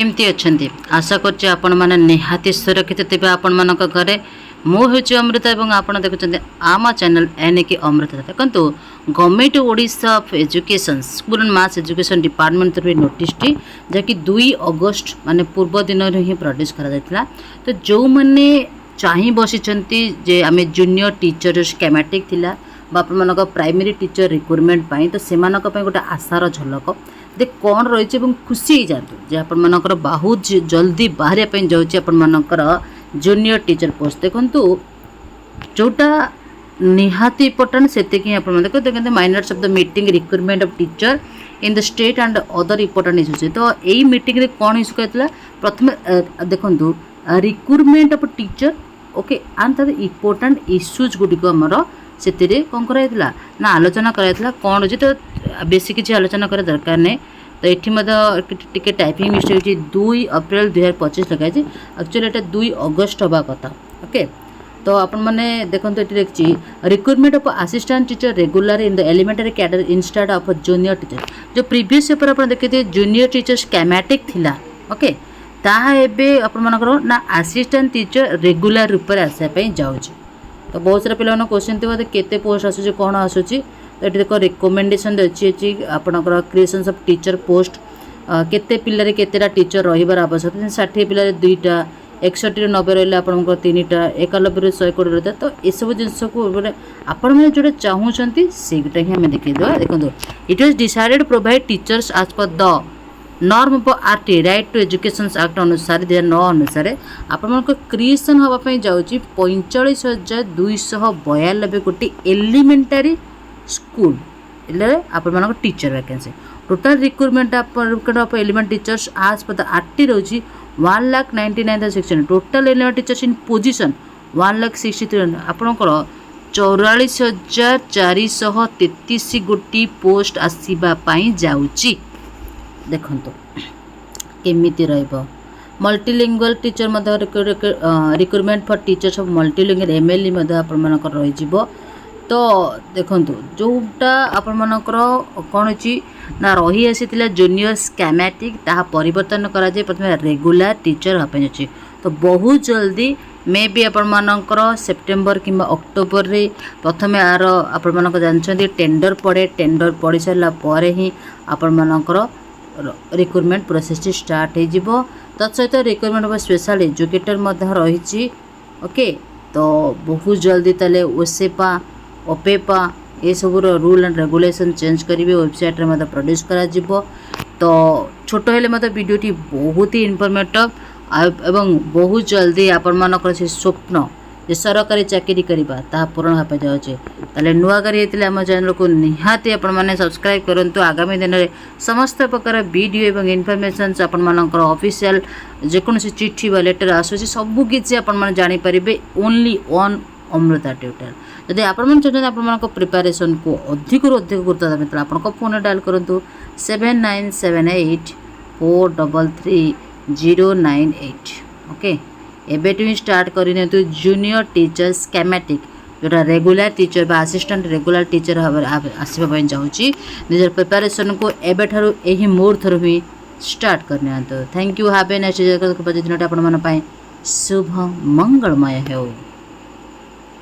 केमती अच्छे आशा करछे आपण माने निहाती सुरक्षित थे आपण मानक घरे मु हूँ अमृता और आपड़ देखुं आम चैनल एनिकी अमृता देखो government Odisha of education school and mass education department तरफ नोटिस टी जहाँकि 2 अगस्त माने पूर्व दिन ही प्रोड्यूस करा तो जो मैंने चाह बसी जे आम जूनियर टीचर स्केमेटिक थिला मान प्राइमरी टीचर रिक्रुटमेंट तो से गोटे आशार झलक दे कौन रही खुशी हो जातु जे आपर बहुत जल्दी बाहर जाऊँगर जूनियर टीचर पोस्ट देखु जोटा निहाती इम्पोर्टेंट से देखते minutes of the meeting recruitment of teacher in the state and other important issues तो यही मीटिंग रे कौन इश्यू कहता प्रथम देखु recruitment of teacher okay and तर इम्पोर्टेंट इश्यूज गुड़िक आमर से कौन कराइला ना आलोचना कराइला कौन अच्छे तो बेसी किसी आलोचना करा दरकार नहीं तो ये टाइपिंग मिस्टेक 2 अप्रैल 2025 लगे एक्चुअली ये 2 अगस्त हवा कथा ओके तो आपण मैंने देखो ये देखिए recruitment of assistant teacher regular in the elementary cadre instead of junior teacher जो प्रीवियस पेपर आप देखिए जूनियर टीचर स्केमेटिक थिला ओके ताहा एबे आपण मानकर ना असिस्टेंट टीचर रेगुलर रूप में आसापी जाऊँच तो बहुत सारा पिला क्वेश्चन थी केते पोस्ट आसूँ कौन आसूँ तो ये देखो रिकमेंडेशन अच्छी आपणकर क्रिएशन ऑफ टीचर पोस्ट केते पिल्लारे केतेटा टीचर रहिबार आवश्यक 60 पिल्लारे 2टा 61 ରୁ 90 रहा आपंकर 3टा 91 ରୁ 100 कोड़ी रहा तो ये सब जिनस को आपण मैंने जोटा चाहूँगी सेटा ही आम देखा देखो it was decided provide teachers as per the norm of RTE right to education act अनुसार 2009 अनुसार आपण क्रिएशन हाँपाई जाऊँगी 45,292 गोटी एलिमेंटारी स्कूल आपण teacher vacancy total recruitment of element teachers as per the RTE रही 1,99,600 total element teachers in position 1,63,000 आपणकर 44,433 गोटी पोस्ट आसवाई जाऊँगी देखो केमिति रहिबो multilingual teacher recruitment for teachers of multilingual MLE आपंकर रही तो देखो जोटा आपंकर कौन अच्छी ना रही आसी जूनियर स्केमेटिक ताहा परिवर्तन करा जाए प्रथम रेगुलर टीचर हाँपाई अच्छी तो बहुत जल्दी मे भी आपंकर सेप्टेम्बर कि अक्टोबर रे प्रथम यार आपण जानते टेंडर पड़े सारापर ही आपंकर रिक्रुटमेंट प्रोसेस स्टार्ट हो तत्सहित रिक्रुटमेंट ऑफ स्पेशल एजुकेटर रही ओके तो बहुत जल्दी ताले ओसेपा ओपेपा ये सब रूल एंड रेगुलेशन चेंज करेंगे वेबसाइट रे प्रोड्यूस करा तो छोट हेले वीडियोटी बहुत ही इनफॉर्मेटिव एवं बहुत जल्दी आपण से स्वप्न जे सरकारी चाकरी करवा ता पूरण हो जाऊँचे ताले नुआ करी आम चैनल को निहाती आपण मैंने सब्सक्राइब करूँ आगामी दिन में समस्त प्रकार वीडियो एवं इनफॉरमेशन आपण मानकर ऑफिशियल जेकोसी चिठी बा लेटर आसूसी सबकि आपण जानीपारे ओनली ऑन अमृता ट्यूटर जदि आपण चाहते आप प्रिपेरेसन को अधिक गुरुत्व देवे तो आप फोन डायल करूँ 7978433098 ओके एबेटू ही स्टार्ट करनी जूनियर टीचर स्केमेटिक जोटा रेगुलर टीचर बा असिस्टेंट रेगुलर टीचर आसवाई जाऊँगी निजर प्रिपेरेसन को एबेठारु यही मोड थ्रू ही स्टार्ट करनी thank you have A next दिन आप शुभ मंगलमय हो।